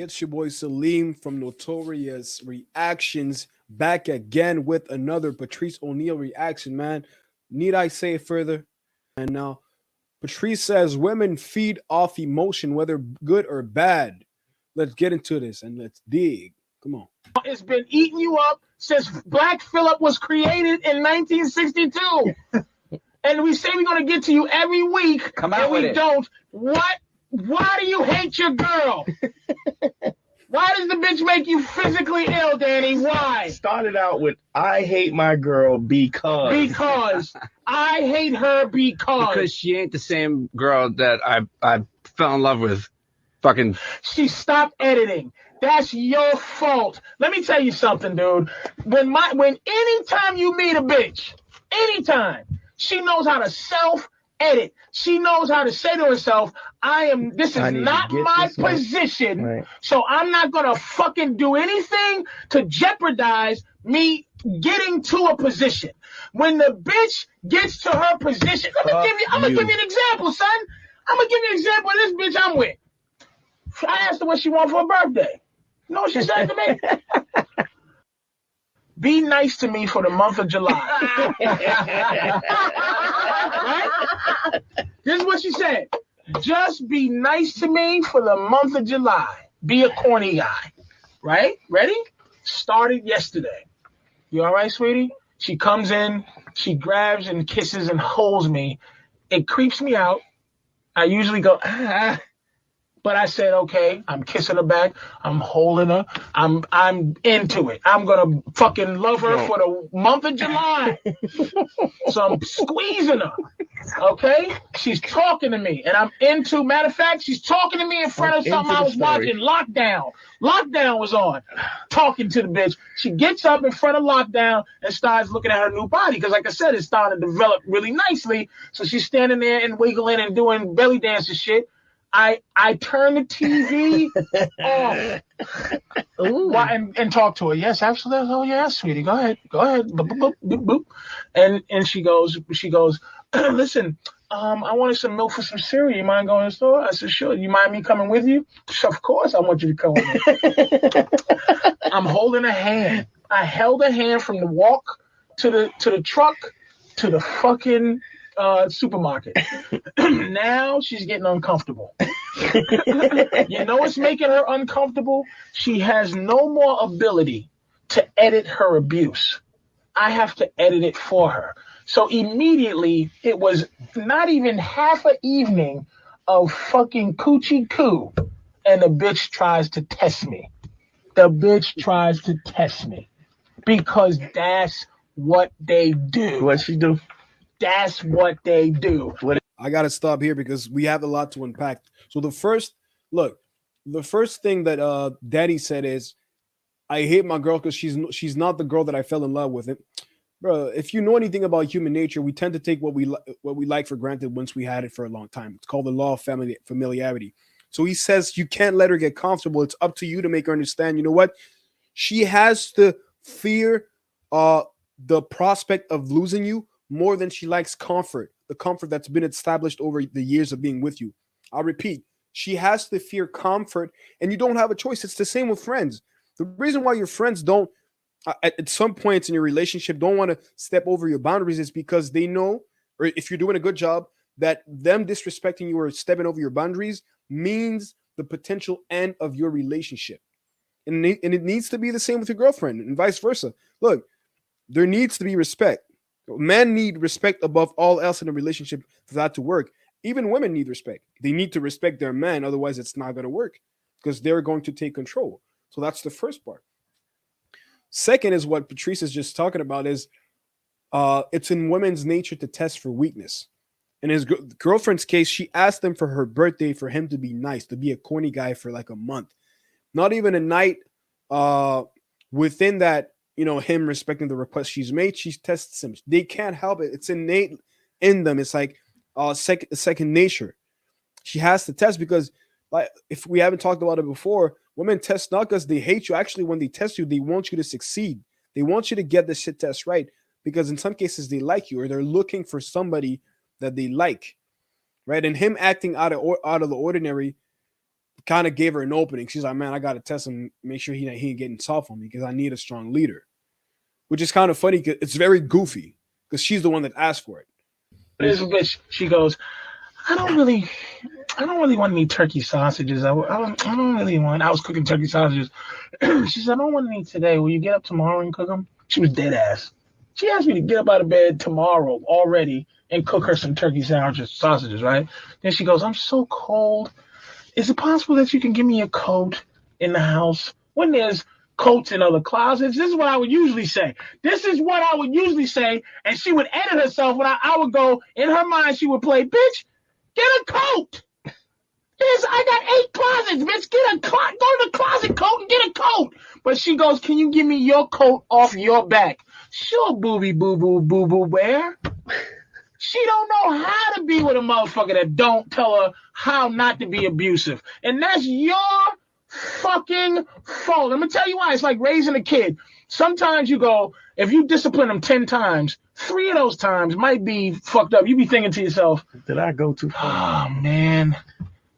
It's your boy Salim from Notorious Reactions back again with another Patrice O'Neil reaction, man. Need I say it further? And now, Patrice says women feed off emotion, whether good or bad. Let's get into this and let's dig. Come on. It's been eating you up since Black Phillip was created in 1962. And we say we're going to get to you every week, Come out and with we it. don't. What? Why do you hate your girl? Why does the bitch make you physically ill, Danny? Why? Started out with I hate my girl Because I hate her Because she ain't the same girl that I fell in love with. Fucking she stopped editing. That's your fault. Let me tell you something, dude. When anytime you meet a bitch, anytime, she knows how to self-edit. She knows how to say to herself, this is not my position, right. So I'm not gonna fucking do anything to jeopardize me getting to a position. When the bitch gets to her position, I'm gonna give you an example, son. I'm gonna give you an example of this bitch I'm with. I asked her what she wanted for her birthday. You know what she said to me? Be nice to me for the month of July. Right? This is what she said. Just be nice to me for the month of July. Be a corny guy. Right? Ready? Started yesterday. You all right, sweetie? She comes in, she grabs and kisses and holds me. It creeps me out. I usually go, but I said, okay, I'm kissing her back. I'm holding her. I'm into it. I'm going to fucking love her for the month of July. So I'm squeezing her. Okay? She's talking to me. And I'm into, matter of fact, she's talking to me in front of something I was watching. Lockdown. Lockdown was on. Talking to the bitch. She gets up in front of Lockdown and starts looking at her new body. Because like I said, it's starting to develop really nicely. So she's standing there and wiggling and doing belly dance and shit. I turn the TV off and talk to her. Yes, absolutely. Oh yeah, sweetie. Go ahead. Boop, boop, boop, boop. And she goes, listen, I wanted some milk for some cereal. You mind going to the store? I said, sure. You mind me coming with you? Of course I want you to come with me. I'm holding a hand. I held a hand from the walk to the truck to the fucking supermarket. Now she's getting uncomfortable. You know what's making her uncomfortable? She has no more ability to edit her abuse. I have to edit it for her. So immediately, it was not even half an evening of fucking coochie coo, and the bitch tries to test me. Because that's what they do. What she do? That's what they do. I got to stop here because we have a lot to unpack. So the first thing that Daddy said is, I hate my girl because she's not the girl that I fell in love with. Bro, if you know anything about human nature, we tend to take what we like for granted once we had it for a long time. It's called the law of familiarity. So he says you can't let her get comfortable. It's up to you to make her understand. You know what? She has to fear the prospect of losing you more than she likes comfort, the comfort that's been established over the years of being with you. I'll repeat, she has to fear comfort, and you don't have a choice. It's the same with friends. The reason why your friends don't, at some points in your relationship, don't want to step over your boundaries is because they know, or if you're doing a good job, that them disrespecting you or stepping over your boundaries means the potential end of your relationship. And it needs to be the same with your girlfriend and vice versa. Look, there needs to be respect. Men need respect above all else in a relationship for that to work. Even women need respect. They need to respect their man, otherwise it's not going to work because they're going to take control. So that's the first part. Second is what Patrice is just talking about is it's in women's nature to test for weakness. In his girlfriend's case, she asked him for her birthday for him to be nice, to be a corny guy for like a month. Not even a night within that, him respecting the request she's made, she tests him. They can't help it. It's innate in them. It's like second nature. She has to test because, like, if we haven't talked about it before, women test not because they hate you. Actually, when they test you, they want you to succeed. They want you to get the shit test right because in some cases they like you or they're looking for somebody that they like, right? And him acting out of the ordinary, kind of gave her an opening. She's like, man, I got to test him, make sure he ain't getting soft on me because I need a strong leader. Which is kind of funny because it's very goofy because she's the one that asked for it. This bitch, she goes, I don't really want any turkey sausages. I don't really want. I was cooking turkey sausages. She said, I don't want any today. Will you get up tomorrow and cook them? She was dead ass. She asked me to get up out of bed tomorrow already and cook her some turkey sausages, right? Then she goes, I'm so cold. Is it possible that you can give me a coat in the house when there's coats in other closets? This is what I would usually say. And she would edit herself when I would go, in her mind, she would play, bitch, get a coat. I got 8 closets, bitch. Go to the closet coat and get a coat. But she goes, can you give me your coat off your back? Sure, booby boo boo boo boo bear. She don't know how to be with a motherfucker that don't tell her how not to be abusive. And that's your fucking fault. I'm going to tell you why. It's like raising a kid. Sometimes you go, if you discipline them 10 times, 3 of those times might be fucked up. You be thinking to yourself, Did I go too far? oh, man,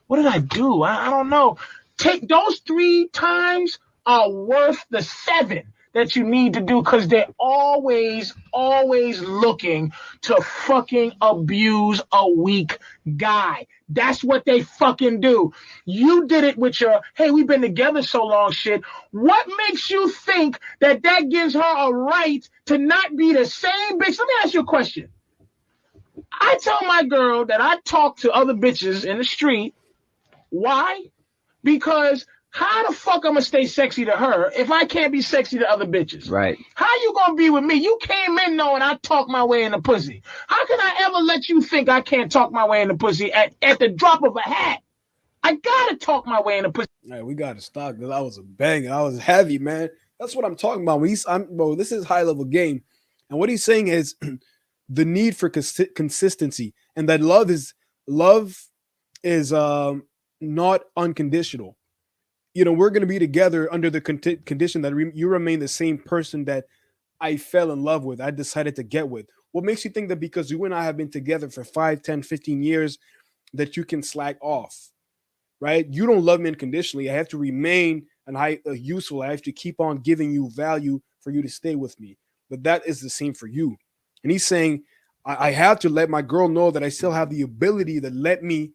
what did I do? I don't know. Take those 3 times are worth the 7 that you need to do because they're always looking to fucking abuse a weak guy. That's what they fucking do. You did it with your, hey, we've been together so long shit. What makes you think that gives her a right to not be the same bitch? Let me ask you a question. I tell my girl that I talk to other bitches in the street. Why? Because how the fuck I'm gonna stay sexy to her if I can't be sexy to other bitches? Right. How you gonna be with me? You came in knowing I talk my way in the pussy. How can I ever let you think I can't talk my way in the pussy at the drop of a hat? I gotta talk my way in the pussy. Right, we got to stop because I was a banger. I was heavy, man. That's what I'm talking about. Bro, this is high level game, and what he's saying is the need for consistency, and that love is not unconditional. You know, we're going to be together under the condition that you remain the same person that I fell in love with, I decided to get with. What makes you think that because you and I have been together for 5, 10, 15 years that you can slack off, right? You don't love me unconditionally. I have to remain useful. I have to keep on giving you value for you to stay with me. But that is the same for you. And he's saying, I have to let my girl know that I still have the ability that led me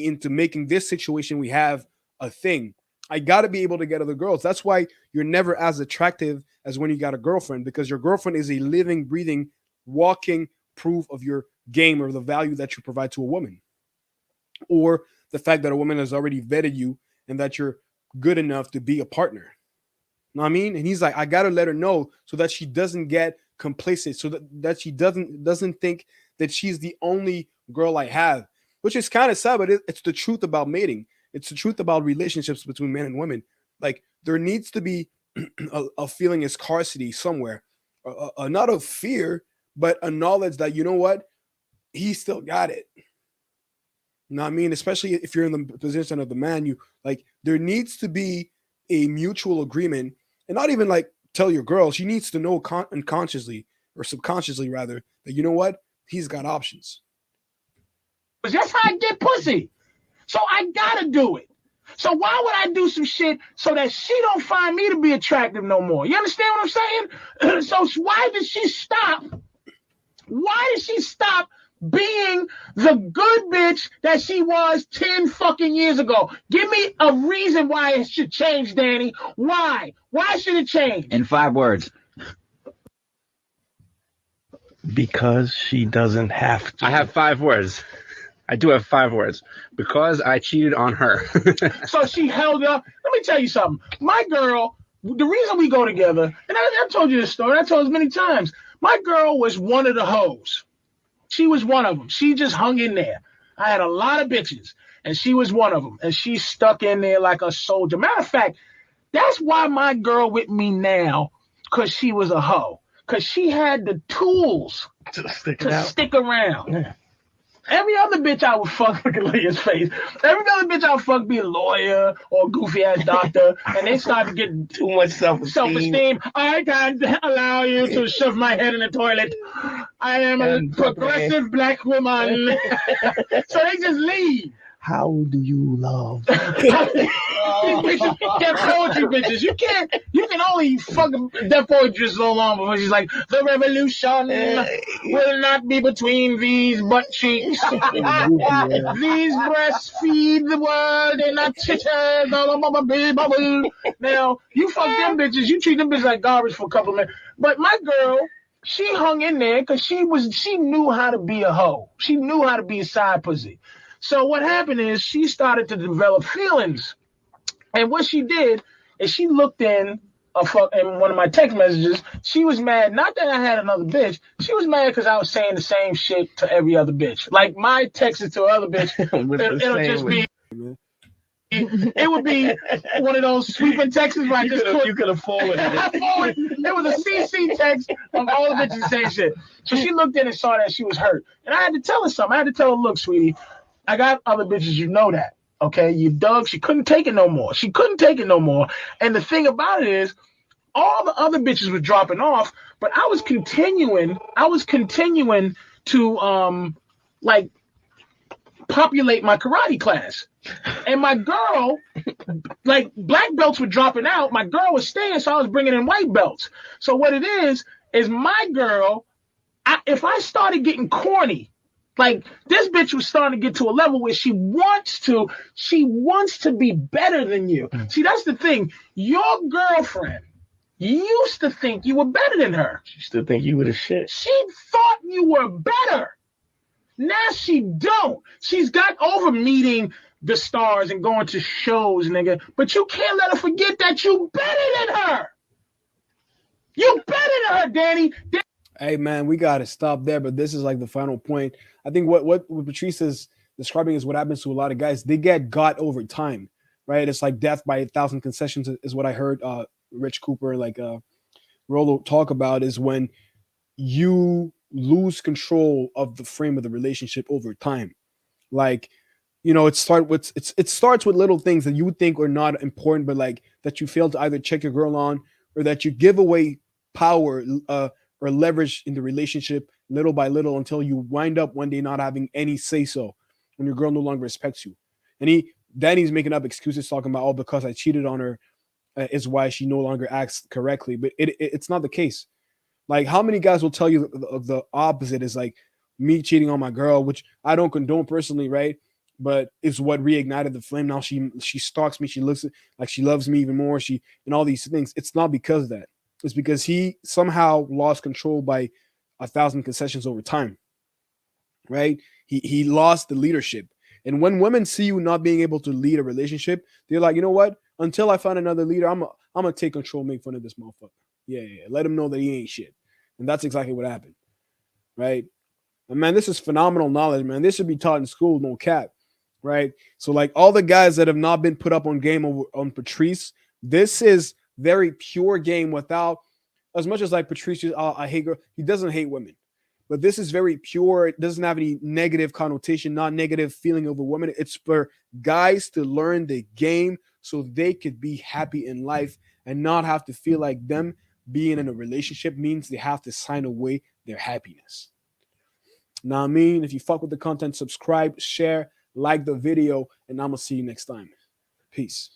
into making this situation we have a thing. I got to be able to get other girls. That's why you're never as attractive as when you got a girlfriend, because your girlfriend is a living, breathing, walking proof of your game or the value that you provide to a woman, or the fact that a woman has already vetted you and that you're good enough to be a partner. You know what I mean? And he's like, I got to let her know so that she doesn't get complacent, so that she doesn't think that she's the only girl I have, which is kind of sad, but it's the truth about mating. It's the truth about relationships between men and women. Like, there needs to be a feeling of scarcity somewhere, not of fear, but a knowledge that, you know what, he still got it. You know what I mean? Especially if you're in the position of the man, there needs to be a mutual agreement, and not even like tell your girl. She needs to know unconsciously or subconsciously rather that, you know what, he's got options. That's how I get pussy. So I gotta do it. So why would I do some shit so that she don't find me to be attractive no more? You understand what I'm saying? So why did she stop? Why did she stop being the good bitch that she was 10 fucking years ago? Give me a reason why it should change, Danny. Why? Why should it change? In 5 words. Because she doesn't have to. I have 5 words. I do have 5 words. Because I cheated on her. So she held up. Let me tell you something. My girl, the reason we go together, and I told you this story, I told it many times. My girl was one of the hoes. She was one of them. She just hung in there. I had a lot of bitches, and she was one of them. And she stuck in there like a soldier. Matter of fact, that's why my girl with me now, because she was a hoe. Because she had the tools to stick around. Yeah. Every other bitch I would fuck, look at Leah's face. Every other bitch I would fuck be a lawyer or a goofy ass doctor, and they start to get too much self-esteem. I can't allow you to shove my head in the toilet. I am a progressive black woman. So they just leave. How do you love? Deaf poetry bitches. You can only fuck deaf poetry so long before she's like, the revolution will not be between these butt cheeks. These breasts feed the world and not chitters all over my baby bubble. Now, you fuck them bitches, you treat them bitches like garbage for a couple of minutes. But my girl, she hung in there because she knew how to be a hoe. She knew how to be a side pussy. So what happened is she started to develop feelings. And what she did is she looked in one of my text messages. She was mad, not that I had another bitch. She was mad because I was saying the same shit to every other bitch. Like my texts to other bitch, it'll just be. It would be one of those sweeping texts where I just You could have forwarded it. It was a CC text of all the bitches saying shit. So she looked in and saw that she was hurt. And I had to tell her something. I had to tell her, look, sweetie, I got other bitches, you know that. Okay, you dug. She couldn't take it no more. She couldn't take it no more. And the thing about it is, all the other bitches were dropping off, but I was continuing to like populate my karate class. And my girl, like black belts were dropping out. My girl was staying, so I was bringing in white belts. So what it is my girl, if I started getting corny, like this bitch was starting to get to a level where she wants to be better than you. See, that's the thing. Your girlfriend used to think you were better than her. She still think you were the shit. She thought you were better. Now she don't. She's got over meeting the stars and going to shows, nigga. But you can't let her forget that you better than her. You better than her, Danny. Hey man, we gotta stop there. But this is like the final point. I think what Patrice is describing is what happens to a lot of guys. They get got over time, right? It's like death by 1,000 concessions is what I heard Rich Cooper, like Rolo talk about, is when you lose control of the frame of the relationship over time. Like, it starts with little things that you would think are not important, but like that you fail to either check your girl on, or that you give away power or leverage in the relationship little by little until you wind up one day not having any say so when your girl no longer respects you. And Danny's making up excuses talking about, oh, because I cheated on her is why she no longer acts correctly. But it's not the case. Like, how many guys will tell you the opposite is like me cheating on my girl, which I don't condone personally, right? But it's what reignited the flame. Now she stalks me. She looks like she loves me even more. And all these things. It's not because of that. It's because he somehow lost control by 1,000 concessions over time, right? He lost the leadership. And when women see you not being able to lead a relationship, they're like, you know what? Until I find another leader, I'm gonna take control, make fun of this motherfucker. Yeah. Let him know that he ain't shit. And that's exactly what happened, right? And man, this is phenomenal knowledge, man. This should be taught in school, no cap, right? So like all the guys that have not been put up on game on Patrice, this is very pure game without, as much as like Patrice, I hate girl, he doesn't hate women. But this is very pure. It doesn't have any negative connotation, not negative feeling over women. It's for guys to learn the game so they could be happy in life and not have to feel like them being in a relationship means they have to sign away their happiness. Now, I mean, if you fuck with the content, subscribe, share, like the video, and I'm going to see you next time. Peace.